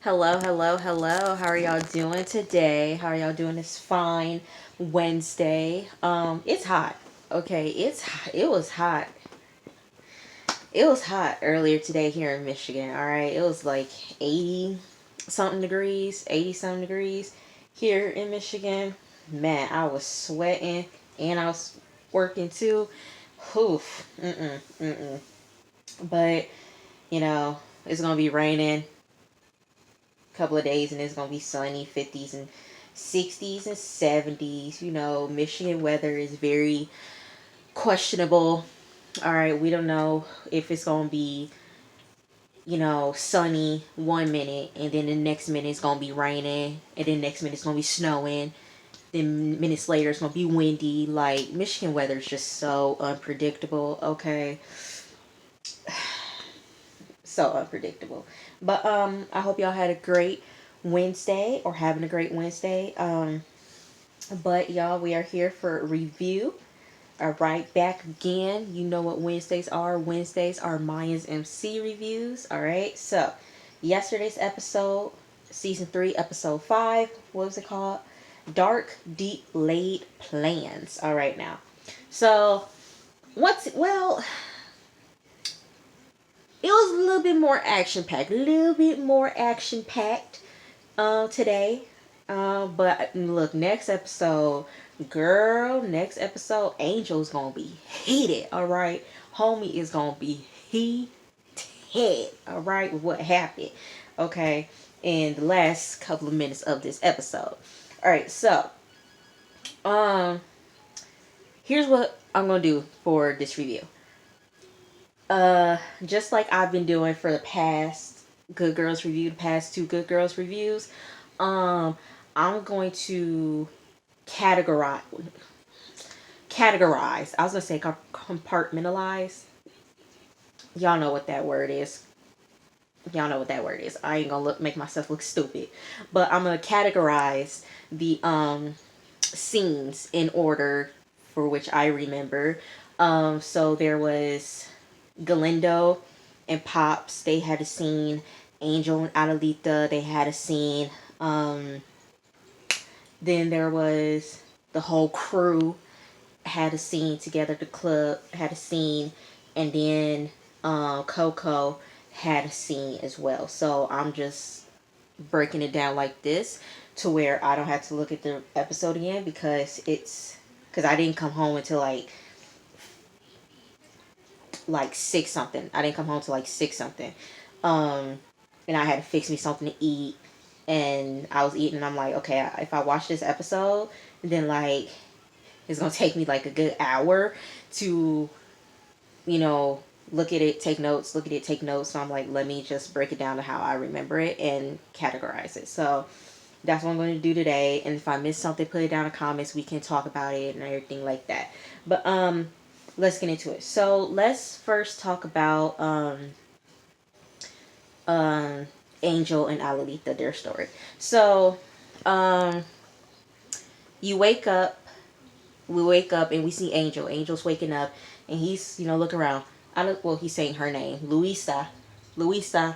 Hello, hello, hello. How are y'all doing today? How are y'all doing this fine Wednesday? It's hot. Okay, it was hot. It was hot earlier today here in Michigan. All right, it was like 80 something degrees, 80 something degrees here in Michigan. Man, I was sweating and I was working too. Oof. Mm-mm. But, you know, it's going to be raining couple of days and it's gonna be sunny, 50s and 60s and 70s. Michigan weather is very questionable. All right, we don't know if it's gonna be sunny 1 minute and then the next minute it's gonna be raining and then next minute it's gonna be snowing, then minutes later it's gonna be windy. Like, Michigan weather is just so unpredictable. Okay, so unpredictable. But I hope y'all had a great Wednesday or having a great Wednesday. But y'all, we are here for a review. All right, back again. You know what Wednesdays are. Wednesdays are Mayans MC reviews. All right, so yesterday's episode, season 3, episode 5. What was it called? Dark, deep laid plans. All right, now. So it was a little bit more action packed. A little bit more action packed today. But look, next episode, Angel's gonna be heated, all right? Homie is gonna be heated, all right, with what happened, okay, in the last couple of minutes of this episode. All right, so, um, here's what I'm gonna do for this review. Just like I've been doing for the past Good Girls review, the past two Good Girls reviews, um, I'm going to categorize categorize. I was gonna say compartmentalize. Y'all know what that word is. Y'all know what that word is. I ain't gonna make myself look stupid, but I'm gonna categorize the scenes in order for which I remember. So there was Galindo and Pops. They had a scene. Angel and Adelita. They had a scene. Then there was the whole crew had a scene together. The club had a scene, and then Coco had a scene as well. So I'm just breaking it down like this to where I don't have to look at the episode again because I didn't come home until like six something. I didn't come home till like six something, um, and I had to fix me something to eat. And I was eating, and I'm like, okay, if I watch this episode, then like it's gonna take me like a good hour to, you know, look at it, take notes, look at it, take notes. So I'm like, let me just break it down to how I remember it and categorize it. So that's what I'm going to do today. And if I miss something, put it down in the comments. We can talk about it and everything like that. But let's get into it. So let's first talk about um Angel and Alalita, their story. So um you wake up we wake up and we see Angel. Angel's waking up and he's, looking around. He's saying her name. Luisa, Luisa,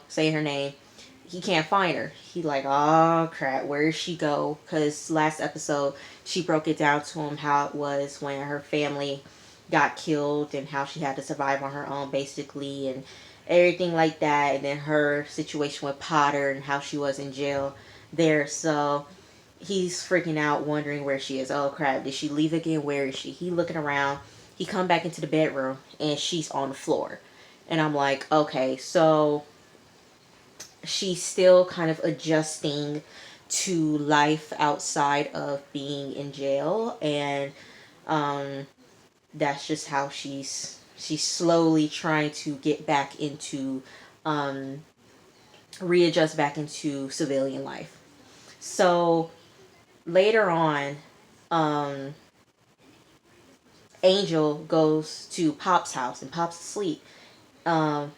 saying her name. He can't find her. He like, oh crap, where did she go? Because last episode, she broke it down to him how it was when her family got killed and how she had to survive on her own, basically, and everything like that. And then her situation with Potter and how she was in jail there. So he's freaking out, wondering where she is. Oh crap, did she leave again? Where is she? He looking around. He come back into the bedroom and she's on the floor. And I'm like, okay, so she's still kind of adjusting to life outside of being in jail, and um that's just how she's slowly trying to get back into um readjust back into civilian life. So later on, um, Angel goes to Pop's house and Pop's asleep.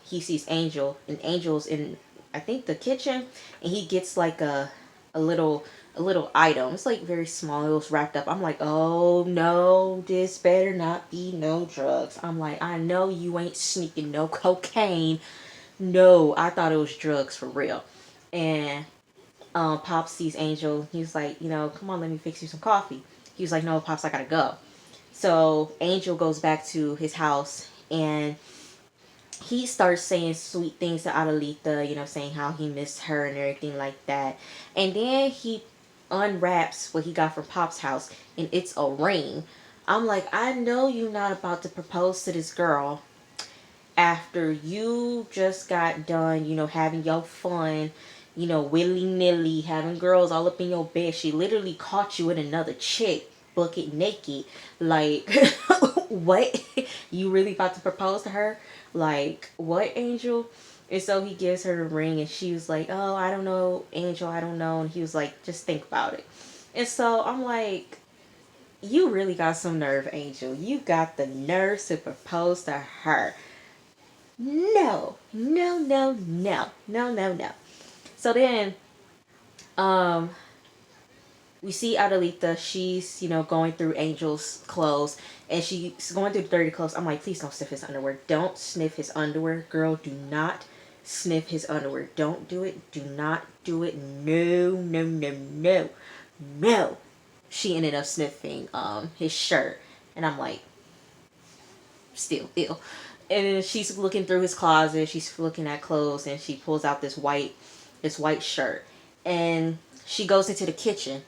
He sees Angel and Angel's in, I think, the kitchen, and he gets like a little a little item. It's like very small. It was wrapped up. I'm like, oh no, this better not be no drugs. I'm like, I know you ain't sneaking no cocaine No, I thought it was drugs for real. And Pops sees Angel. He's like, come on, let me fix you some coffee. He was like, no, Pops, I gotta go. So Angel goes back to his house, and he starts saying sweet things to Adelita, saying how he missed her and everything like that. And then he unwraps what he got from Pop's house, and it's a ring. I'm like, I know you're not about to propose to this girl after you just got done, having your fun, willy nilly, having girls all up in your bed. She literally caught you with another chick, bucket naked. Like, what? You really about to propose to her? Like, what, Angel? And so he gives her the ring, and she was like, oh, I don't know, Angel, I don't know. And he was like, just think about it. And so I'm like, you really got some nerve, Angel. You got the nerve to propose to her. No, no, no, no, no, no, no. So then, um, we see Adelita. She's, going through Angel's clothes, and she's going through the dirty clothes. I'm like, please don't sniff his underwear. Don't sniff his underwear, girl. Do not sniff his underwear. Don't do it. Do not do it. No, no, no, no, no. She ended up sniffing his shirt, and I'm like, still ill. And then she's looking through his closet. She's looking at clothes, and she pulls out this white shirt, and she goes into the kitchen,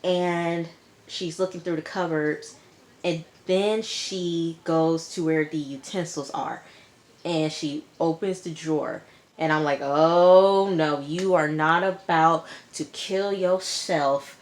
and she's looking through the cupboards, and then she goes to where the utensils are, and she opens the drawer, and I'm like, oh no, you are not about to kill yourself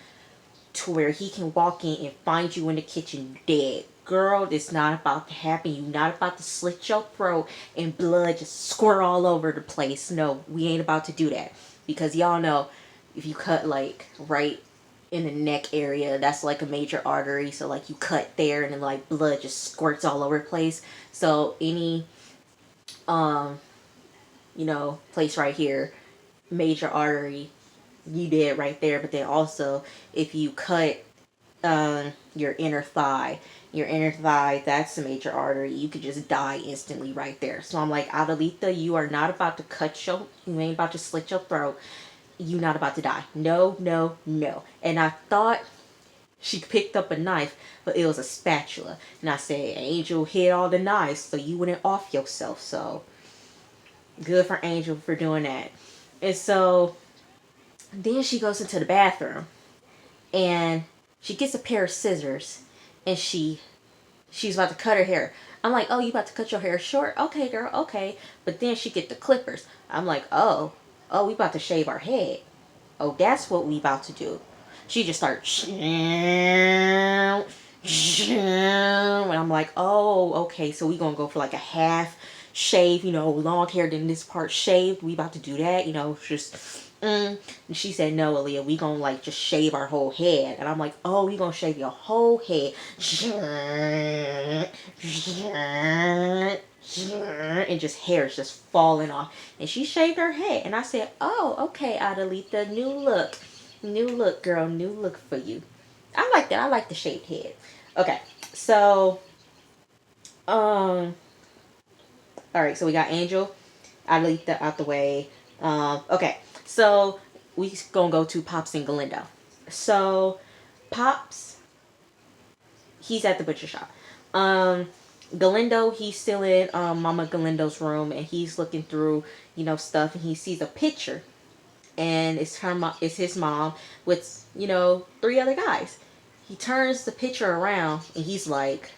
to where he can walk in and find you in the kitchen dead. Girl, it's not about to happen. You not about to slit your throat and blood just squirt all over the place. No, we ain't about to do that. Because y'all know if you cut like right in the neck area, that's like a major artery. So like you cut there and then like blood just squirts all over the place. So any um place right here, major artery, you did right there. But then also if you cut your inner thigh, that's a major artery. You could just die instantly right there. So I'm like, Adelita, you are not about to you ain't about to slit your throat. You not about to die. No, no, no. And I thought she picked up a knife, but it was a spatula. And I said, Angel hid all the knives, so you wouldn't off yourself. So good for Angel for doing that. And so then she goes into the bathroom, and she gets a pair of scissors, and she's about to cut her hair. I'm like, oh, you about to cut your hair short? Okay, girl, okay. But then she get the clippers. I'm like, oh, we about to shave our head. Oh, that's what we about to do. She just starts, and I'm like, oh, okay. So we gonna go for like a half shave, long hair, then this part shaved. We about to do that, just. And she said, no, Aaliyah, we gonna like just shave our whole head. And I'm like, oh, we gonna shave your whole head. And just hair is just falling off. And she shaved her head. And I said, oh, okay, Adelita, new look. New look, girl, new look for you. I like that. I like the shaved head. Okay, so, all right, so we got Angel, Adelita out the way. Okay, so we gonna go to Pops and Galindo. So Pops, he's at the butcher shop. Um, Galindo, he's still in Mama Galindo's room, and he's looking through, stuff, and he sees a picture, and it's his mom with three other guys. He turns the picture around, and he's like,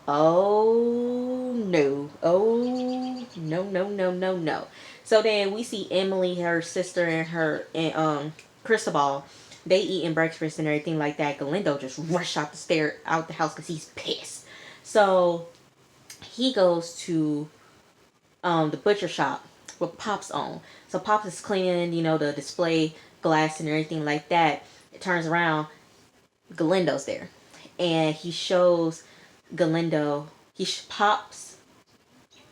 oh no, oh no, no, no, no, no. So then we see Emily, her sister, and Cristobal. They eating breakfast and everything like that. Galindo just rush out the house because he's pissed. So he goes to the butcher shop with Pops on. So Pops is cleaning, the display glass and everything like that. It turns around, Galindo's there, and he shows Galindo. Pops.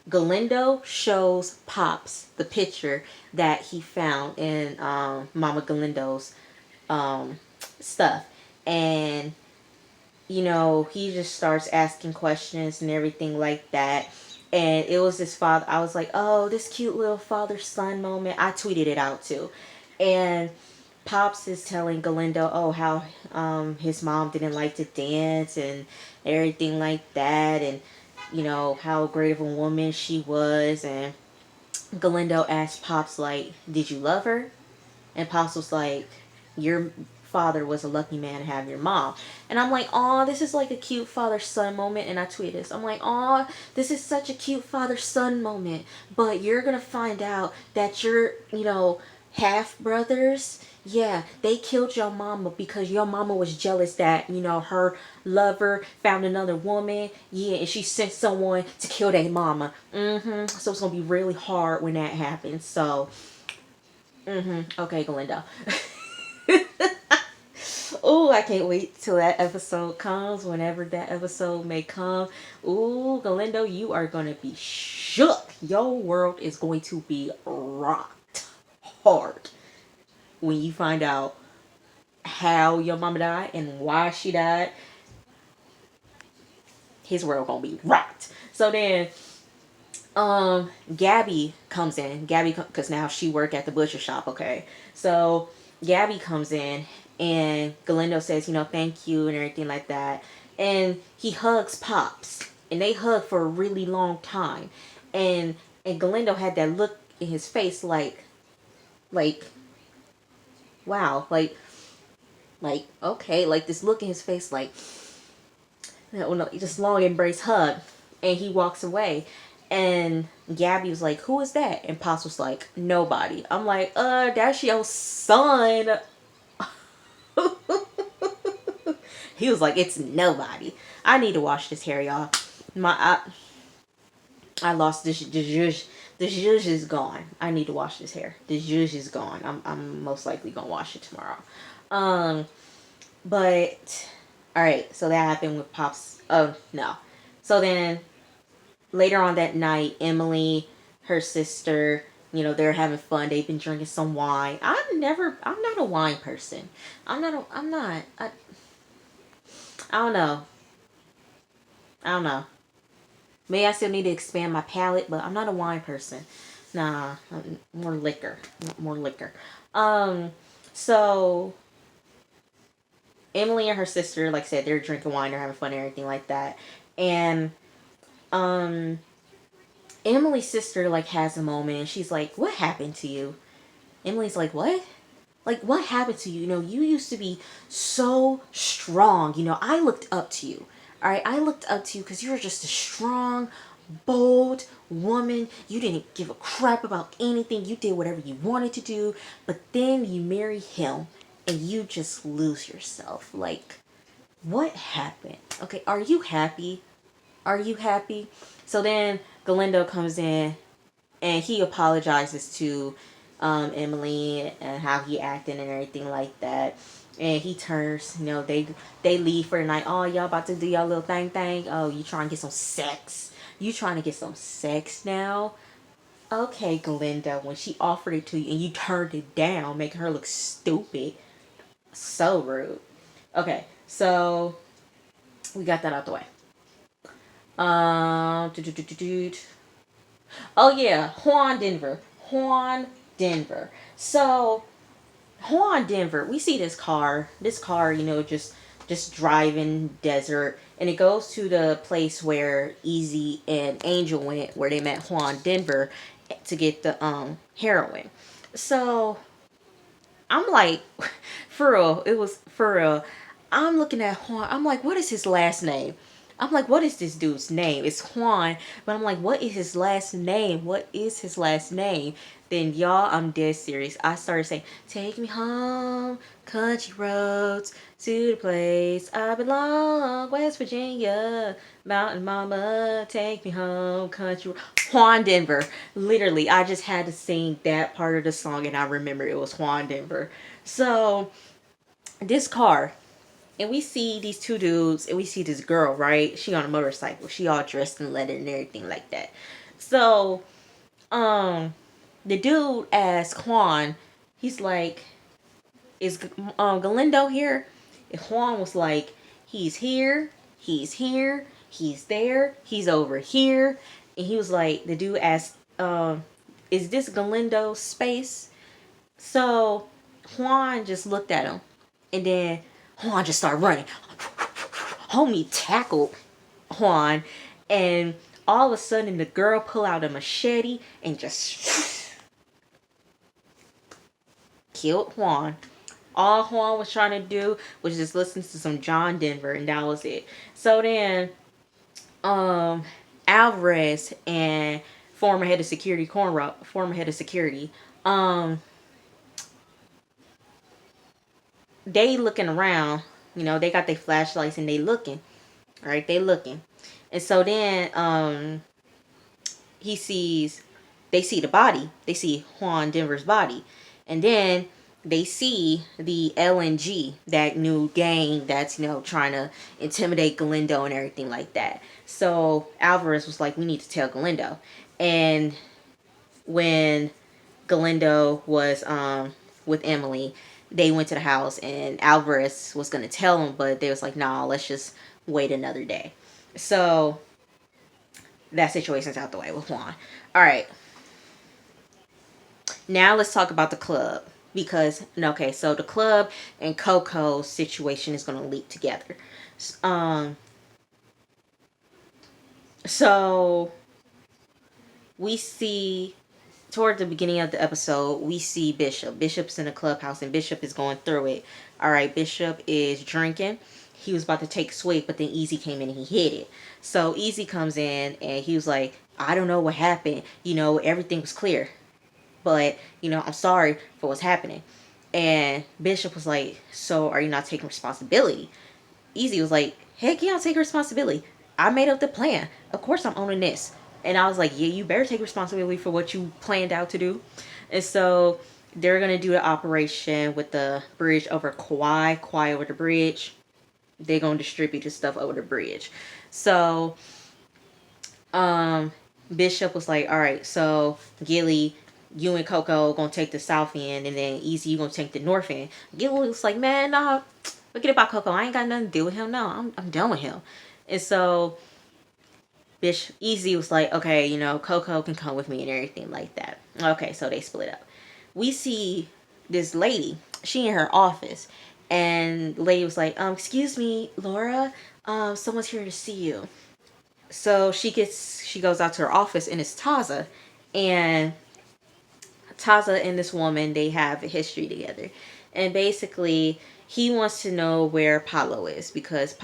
Galindo shows Pops the picture that he found in Mama Galindo's stuff, and he just starts asking questions and everything like that. And it was this father. I was like, oh, this cute little father son moment. I tweeted it out too, and Pops is telling Galindo, oh, how his mom didn't like to dance and everything like that, and how great of a woman she was. And Galindo asked Pops, like, did you love her? And Pops was like, your father was a lucky man to have your mom. And I'm like, oh, this is like a cute father son moment. And I tweeted this. I'm like, oh, this is such a cute father son moment. But you're going to find out that your, half brothers, yeah, they killed your mama because your mama was jealous that, her lover found another woman. Yeah, and she sent someone to kill their mama. So it's going to be really hard when that happens. So, okay, Galindo. Oh, I can't wait till that episode comes, whenever that episode may come. Ooh, Galindo, you are going to be shook. Your world is going to be rocked hard when you find out how your mama died and why she died. His world going to be rocked. So then, Gabby comes in. Because now she work at the butcher shop, okay? So Gabby comes in, and Galindo says, thank you and everything like that. And he hugs Pops, and they hug for a really long time. And Galindo had that look in his face, like, wow, like okay, like this look in his face, like, no, just long embrace hug. And he walks away. And Gabby was like, who is that? And Pops was like, nobody. I'm like, that's your son. He was like, it's nobody. I need to wash this hair, y'all. I lost this. The zhuzh. The zhuzh is gone. I need to wash this hair. The zhuzh is gone. I'm most likely gonna wash it tomorrow. But all right. So that happened with Pops. Oh no. So then later on that night, Emily, her sister, they're having fun. They've been drinking some wine. I'm not a wine person. I'm not. I don't know. I don't know. Maybe I still need to expand my palate, but I'm not a wine person. Nah, more liquor. More liquor. So Emily and her sister, like I said, they're drinking wine, they're having fun and everything like that. And Emily's sister like has a moment and she's like, what happened to you? Emily's like, what? Like, what happened to you? You used to be so strong. I looked up to you. All right, I looked up to you because you were just a strong, bold woman. You didn't give a crap about anything. You did whatever you wanted to do. But then you marry him and you just lose yourself. Like, what happened? Okay, are you happy? Are you happy? So then Galindo comes in and he apologizes to Emily and how he acted and everything like that. And he turns, they leave for the night. Oh, y'all about to do y'all little thing. Oh, you trying to get some sex? You trying to get some sex now? Okay, Glinda, when she offered it to you and you turned it down, making her look stupid. So rude. Okay, so we got that out the way. Oh yeah, Juan Denver. Juan Denver. So Juan Denver, we see this car. This car, just driving desert, and it goes to the place where Easy and Angel went, where they met Juan Denver to get the heroin. So I'm like, for real, it was for real. I'm looking at Juan. I'm like, what is his last name? I'm like, what is this dude's name? It's Juan, but I'm like, what is his last name? What is his last name? Then y'all, I'm dead serious. I started saying, take me home, country roads, to the place I belong, West Virginia, mountain mama, take me home, country. Juan Denver. Literally, I just had to sing that part of the song and I remember it was Juan Denver. So, this car, and we see these two dudes and we see this girl, right? She on a motorcycle. She all dressed in leather and everything like that. So, the dude asked Juan, he's like, is Galindo here? And Juan was like, he's here, he's there, he's over here. And he was like, the dude asked, is this Galindo's space? So Juan just looked at him, and then Juan just started running. Homie tackled Juan, and all of a sudden the girl pulled out a machete and just killed Juan. All Juan was trying to do was just listen to some John Denver, and that was it. So then, Alvarez and former head of security, former head of security, um, they looking around. You know, they got their flashlights and they looking. Right, they looking, and so then, he sees, they see the body. They see Juan Denver's body, and then they see the LNG, that new gang that's trying to intimidate Galindo and everything like that. So Alvarez was like, "We need to tell Galindo." And when Galindo was with Emily, they went to the house, and Alvarez was gonna tell him, but they was like, "Nah, let's just wait another day." So that situation's out the way with Juan. All right, now let's talk about the club, because okay, so the club and Coco's situation is going to leak together. Um, so we see toward the beginning of the episode, we see Bishop. Bishop's in the clubhouse, and Bishop is going through it. All right, Bishop is drinking. He was about to take a swig, but then Easy came in and he hit it. So Easy comes in and he was like, "I don't know what happened. Everything was clear, but I'm sorry for what's happening." And Bishop was like, "So are you not taking responsibility?" Easy was like, "Heck yeah, I'll take responsibility. I made up the plan. Of course I'm owning this." And I was like, "Yeah, you better take responsibility for what you planned out to do." And so they're gonna do the operation with the bridge over Kauai over the bridge. They're gonna distribute the stuff over the bridge. So Bishop was like, "All right, so Gilly, you and Coco gonna take the south end, and then Easy, you gonna take the north end." Gilly was like, "Man, nah, forget about Coco. I ain't got nothing to do with him. No, I'm done with him." And so Easy was like, "Okay, Coco can come with me and everything like that." Okay, so they split up. We see this lady. She in her office, and the lady was like, "Excuse me, Laura. Someone's here to see you." So she goes out to her office, and it's Taza, and Taza and this woman, they have a history together, and basically he wants to know where Paulo is, because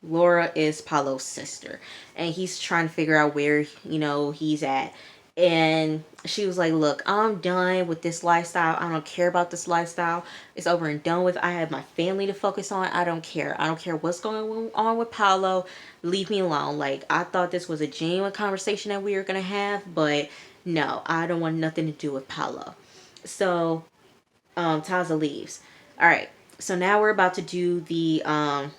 Laura is Paulo's sister, and he's trying to figure out where he's at. And she was like, "Look, I'm done with this lifestyle. I don't care about this lifestyle. It's over and done with. I have my family to focus on. I don't care. I don't care what's going on with Paulo. Leave me alone. Like, I thought this was a genuine conversation that we were gonna have, but no, I don't want nothing to do with Paulo." So Taza leaves. All right. So now we're about to do the uh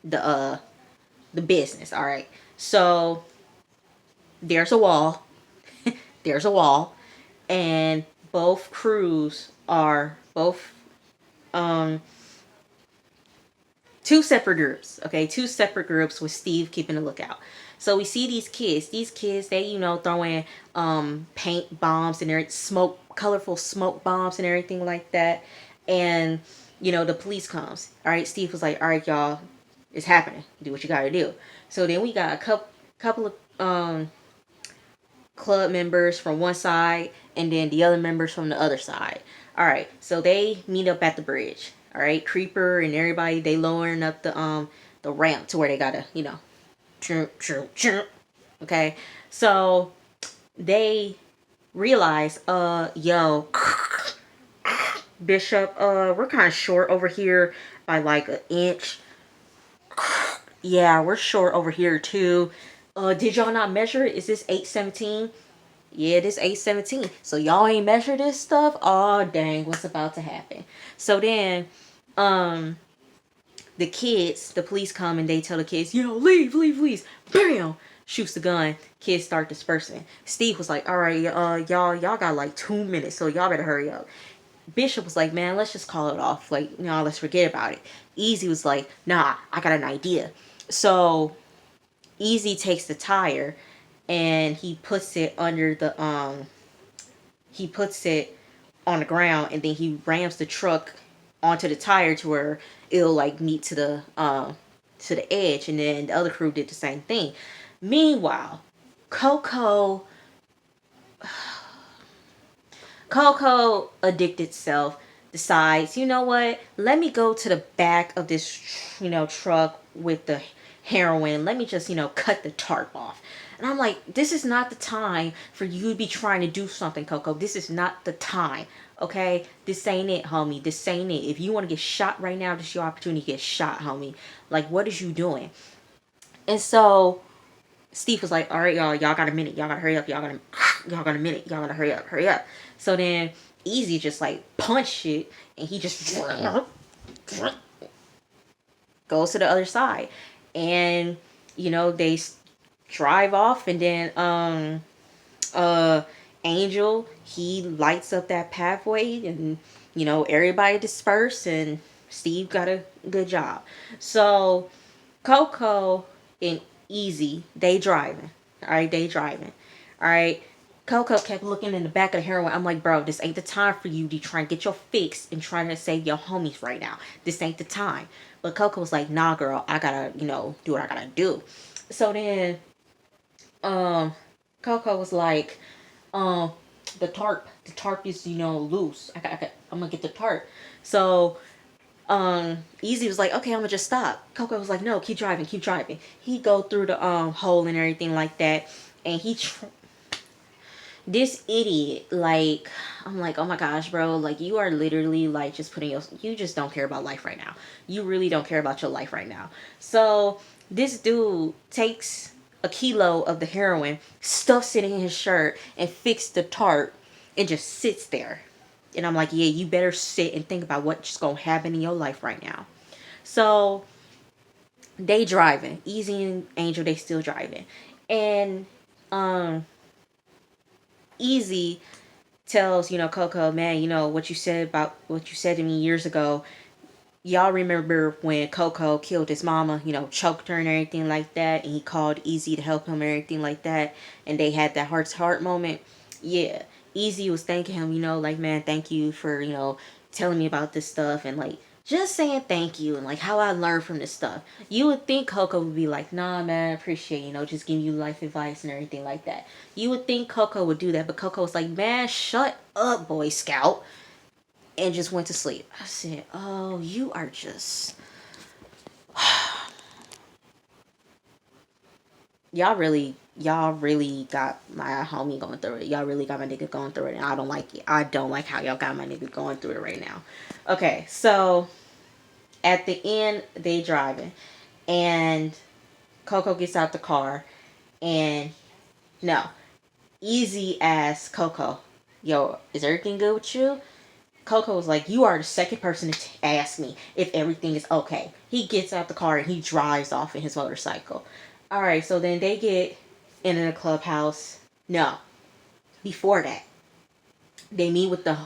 the business. All right. So there's a wall. There's a wall, and both crews are both um two separate groups. Okay, two separate groups with Steve keeping a lookout. So we see these kids. These kids, they throwing paint bombs and smoke, colorful smoke bombs and everything like that. And the police comes. All right, Steve was like, "All right, y'all, it's happening. Do what you got to do." So then we got a couple of club members from one side, and then the other members from the other side. All right, so they meet up at the bridge. All right, Creeper and everybody, they lowering up the ramp to where they gotta chirp, chirp, chirp. Okay, so they realize, yo, Bishop, we're kind of short over here by like an inch. Yeah, we're short over here too. Did y'all not measure it? Is this 817? Yeah, this 817. So y'all ain't measure this stuff? Oh dang, what's about to happen? So then the kids, the police come and they tell the kids, leave, leave, leave. Bam! Shoots the gun. Kids start dispersing. Steve was like, "All right, y'all got like 2 minutes, so y'all better hurry up." Bishop was like, "Man, let's just call it off. Like, let's forget about it." Easy was like, "Nah, I got an idea." So Easy takes the tire and he puts it on the ground, and then he rams the truck onto the tire to where it'll like meet to the edge, and then the other crew did the same thing. Meanwhile, Coco Coco addicted self decides, you know what? Let me go to the back of this, truck with the heroin. Let me just, cut the tarp off. And I'm like, this is not the time for you to be trying to do something, Coco. This is not the time. Okay? This ain't it, homie. This ain't it. If you want to get shot right now, this is your opportunity to get shot, homie. Like, what is you doing? And so Steve was like, all right, y'all got a minute. Y'all gotta hurry up. Y'all got a minute. Y'all gotta hurry up. So then Easy just like punched it, and he just goes to the other side. And, they drive off, and then, Angel, he lights up that pathway, and, everybody disperse, and Steve got a good job. So Coco and Easy, they driving. All right, they driving. All right. Coco kept looking in the back of the heroin. I'm like, bro, this ain't the time for you to try and get your fix and trying to save your homies right now. This ain't the time. But Coco was like, nah, girl, I gotta, do what I gotta do. So then, Coco was like, um, the tarp is, loose. I'm gonna get the tarp. So Easy was like, okay, I'm gonna just stop. Coco was like, no, keep driving, keep driving. He go through the hole and everything like that, and this idiot, like, I'm like, oh my gosh, bro, like, you are literally like just you just don't care about life right now. You really don't care about your life right now. So this dude takes a kilo of the heroin, stuffs it in his shirt, and fixed the tarp, and just sits there. And I'm like, yeah, you better sit and think about what's going to happen in your life right now. So they driving. Easy and Angel, they still driving. And Easy tells, Coco, man, what you said to me years ago. Y'all remember when Coco killed his mama, choked her and everything like that, and he called Easy to help him and everything like that, and they had that heart to heart moment? Yeah. Easy was thanking him, like, man, thank you for, telling me about this stuff, and like just saying thank you, and like how I learned from this stuff. You would think Coco would be like, nah, man, I appreciate, just giving you life advice and everything like that. You would think Coco would do that, but Coco was like, man, shut up, Boy Scout, and just went to sleep. I said, oh, you are just y'all really got my homie going through it. Y'all really got my nigga going through it, and I don't like it. I don't like how y'all got my nigga going through it right now. Okay, so at the end, they driving, and Coco gets out the car, and no, Easy asks Coco, yo, is everything good with you? Coco was like, you are the second person to ask me if everything is okay. He gets out the car and he drives off in his motorcycle. All right, so then they get into the clubhouse. No, before that, they meet with the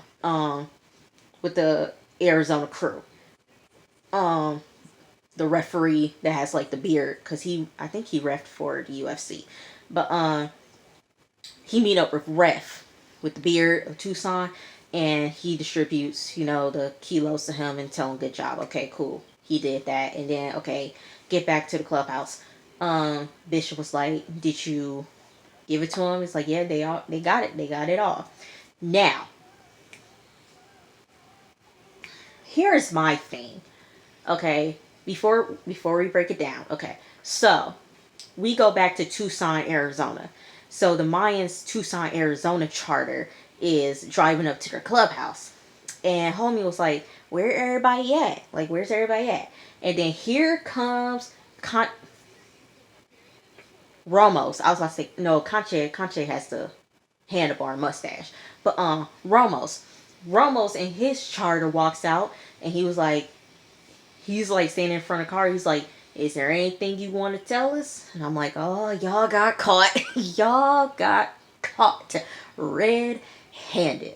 Arizona crew. Um, the referee that has like the beard, because I think he refed for the UFC, but he meet up with Ref with the beard of Tucson, and he distributes, the kilos to him and tell him good job. Okay, cool. He did that, and then okay, get back to the clubhouse. Bishop was like, did you give it to him? It's like, yeah, they got it. They got it all. Now, here's my thing. Okay, before we break it down. Okay, so we go back to Tucson, Arizona. So the Mayans Tucson, Arizona charter is driving up to their clubhouse. And homie was like, where everybody at? Like, where's everybody at? And then here comes Ramos. I was about to say, no, Conche has the handlebar mustache. But Ramos in his charter walks out, and he's like standing in front of the car. He's like, is there anything you want to tell us? And I'm like, oh, y'all got caught. Y'all got caught red-handed.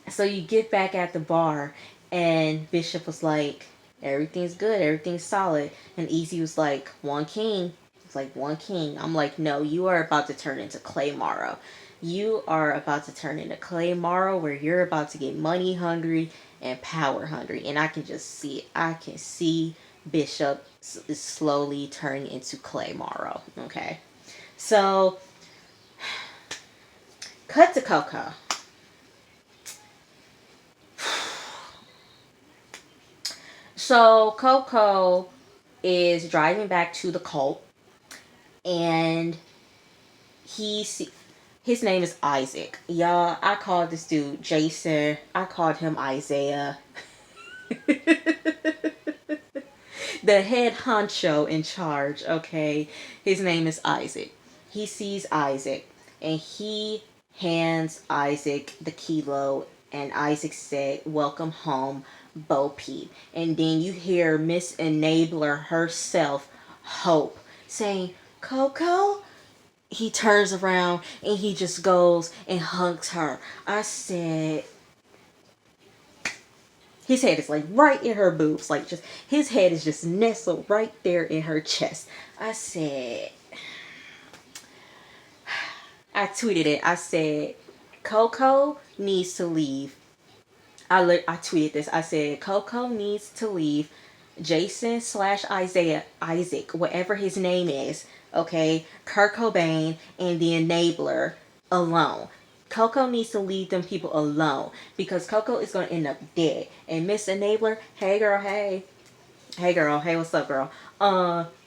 So you get back at the bar, and Bishop was like, everything's good, everything's solid. And Easy was like, one king. It's like one king. I'm like, no, you are about to turn into Clay Morrow. You are about to turn into Clay Morrow, where you're about to get money hungry and power hungry. And I can just see it. I can see Bishop is slowly turning into Clay Morrow. Okay. So, cut to Coco. So, Coco is driving back to the cult, and he see, his name is Isaac. Y'all, I called this dude Jason. I called him Isaiah. The head honcho in charge, okay? His name is Isaac. He sees Isaac, and he hands Isaac the kilo, and Isaac said, "Welcome home, Bo Peep." And then you hear Miss Enabler herself, Hope, saying, "Coco?" He turns around and he just goes and hugs her. I said, his head is like right in her boobs, like just his head is just nestled right there in her chest. I said, I tweeted it. I said, Coco needs to leave. I tweeted this. I said, Coco needs to leave Jason slash Isaiah, Isaac, whatever his name is, okay, Kurt Cobain and the Enabler alone. Coco needs to leave them people alone, because Coco is going to end up dead. And Miss Enabler, hey girl, hey. Hey girl, hey, what's up, girl?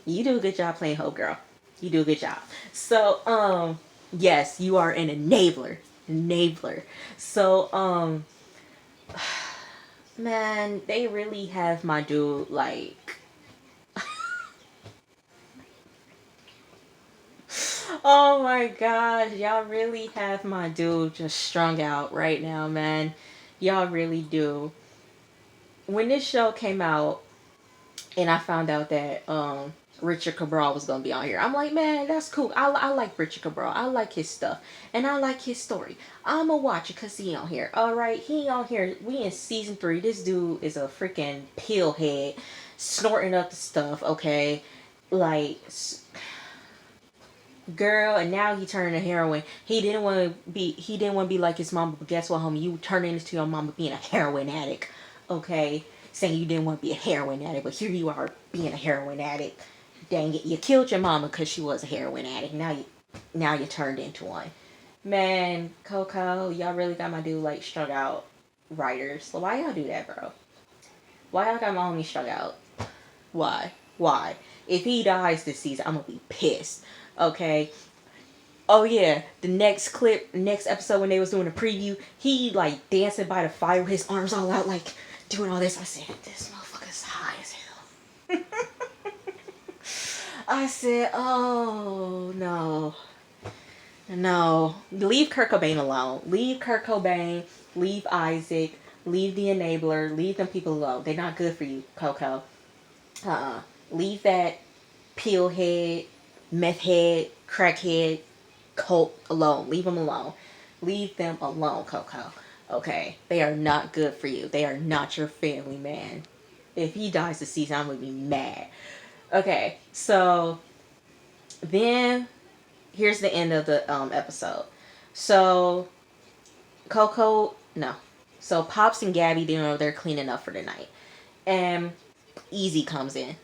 You do a good job playing Hope, girl. You do a good job. So, yes, you are an enabler. Enabler. So, man, they really have my dude like, oh my gosh, y'all really have my dude just strung out right now, man. Y'all really do. When this show came out and I found out that Richard Cabral was gonna be on here, I'm like, man, that's cool. I like Richard Cabral. I like his stuff and I like his story. I'ma watch it cause he on here. All right, he on here. We in season 3. This dude is a freaking pill head, snorting up the stuff. Okay, like, girl, and now he turned to heroin. He didn't want to be. He didn't want to be like his mama. But guess what, homie? You turned into your mama being a heroin addict. Okay, saying you didn't want to be a heroin addict, but here you are being a heroin addict. Dang it, you killed your mama because she was a heroin addict. Now you turned into one. Man, Coco, y'all really got my dude like strung out. Writers, so why y'all do that, bro? Why y'all got my homie strung out? Why? Why? If he dies this season, I'm gonna be pissed. Okay. Oh yeah, the next clip, next episode when they was doing a preview, he like dancing by the fire, his arms all out, like doing all this. I said, this motherfucker's high as hell. I said, oh no, no, leave Kurt Cobain alone. Leave Kurt Cobain. Leave Isaac. Leave the Enabler. Leave them people alone. They're not good for you, Coco. Leave that pill head, meth head, crackhead cult alone. Leave them alone. Leave them alone, Coco. Okay? They are not good for you. They are not your family, man. If he dies this season, I'm going to be mad. Okay, so then here's the end of the episode. So Coco, no. So Pops and Gabby, they're cleaning up for the night. And Easy comes in.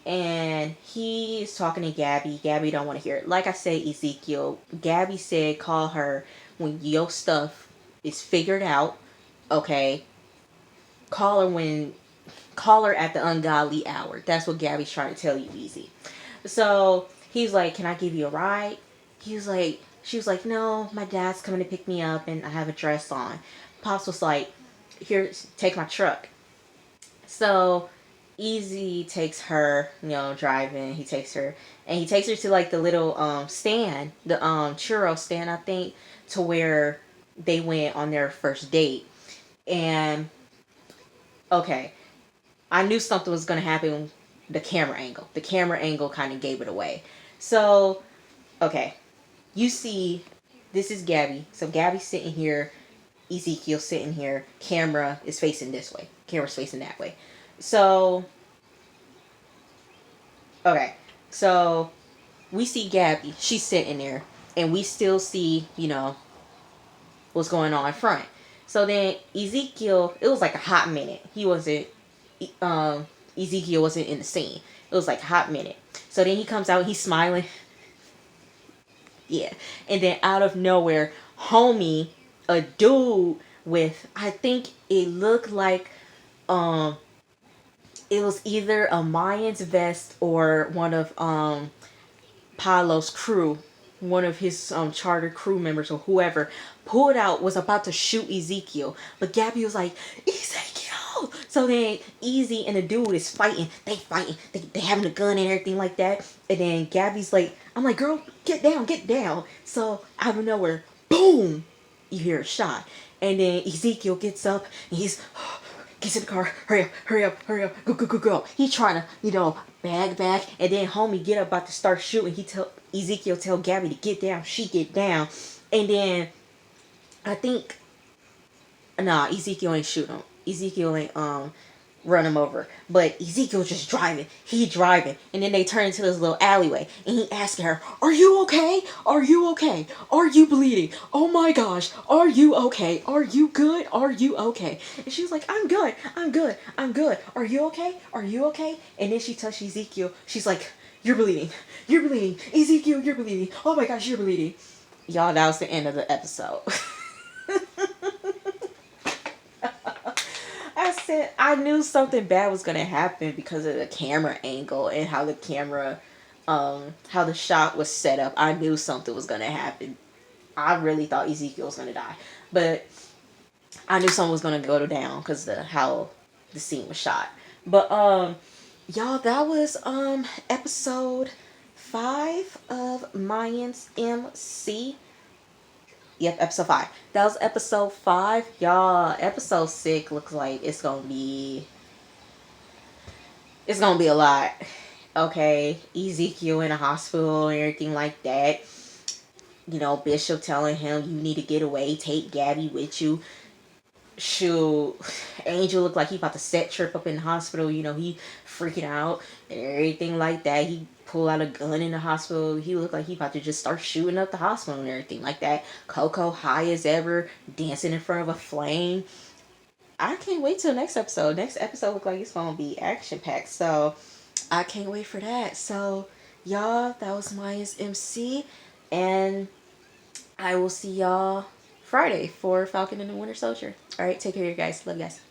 And he's talking to Gabby. Gabby don't want to hear it. Like I said, Ezekiel, Gabby said call her when your stuff is figured out. Okay. Call her at the ungodly hour. That's what Gabby's trying to tell you, Easy. So he's like, can I give you a ride? She was like, no, my dad's coming to pick me up and I have a dress on. Pops was like, here, take my truck. So Easy takes her, driving. He takes her to like the little stand, the churro stand, I think, to where they went on their first date. And okay, I knew something was gonna happen. The camera angle kind of gave it away. So okay, you see, this is Gabby. So Gabby's sitting here, Ezekiel sitting here. Camera is facing this way. Camera's facing that way. So okay, so we see Gabby. She's sitting there, and we still see, what's going on in front. So then Ezekiel, it was like a hot minute. He wasn't, Ezekiel wasn't in the scene. It was like a hot minute. So then he comes out, he's smiling. Yeah. And then out of nowhere, homie, a dude with, I think it looked like, um, it was either a Mayans vest or one of Paolo's crew, one of his charter crew members or whoever, pulled out, was about to shoot Ezekiel, but Gabby was like, Ezekiel. So then Easy and the dude is fighting. They fighting. They having a gun and everything like that. And then Gabby's like, I'm like, girl, get down, get down. So out of nowhere, boom, you hear a shot. And then Ezekiel gets up and he's gets in the car, hurry up, hurry up, hurry up, go, go, go, go. He trying to, bag back, and then homie get up about to start shooting. He tell Ezekiel tell Gabby to get down. She get down, and then I think Ezekiel ain't shoot him. Ezekiel ain't run him over. But Ezekiel just driving. He driving. And then they turn into this little alleyway. And he asking her, are you okay? Are you okay? Are you bleeding? Oh my gosh. Are you okay? Are you good? Are you okay? And she was like, I'm good. I'm good. I'm good. Are you okay? Are you okay? And then she touched Ezekiel. She's like, you're bleeding. You're bleeding. Ezekiel, you're bleeding. Oh my gosh, you're bleeding. Y'all, that was the end of the episode. I said I knew something bad was gonna happen because of the camera angle and how the camera, how the shot was set up. I knew something was gonna happen. I really thought Ezekiel was gonna die, but I knew something was gonna go down because the how the scene was shot. But y'all, that was episode 5 of Mayans MC. Yep, episode 5. That was episode 5. Y'all, episode 6 looks like it's gonna be a lot. Okay. Ezekiel in a hospital and everything like that. Bishop telling him you need to get away, take Gabby with you. Shoot, Angel looked like he about to set Trip up in the hospital. He freaking out and everything like that. He pull out a gun in the hospital. He looked like he about to just start shooting up the hospital and everything like that. Coco high as ever, dancing in front of a flame. I can't wait till next episode. Next episode look like it's gonna be action packed. So I can't wait for that. So y'all, that was Maya's MC, and I will see y'all Friday for Falcon and the Winter Soldier. All right, take care, you guys. Love you guys.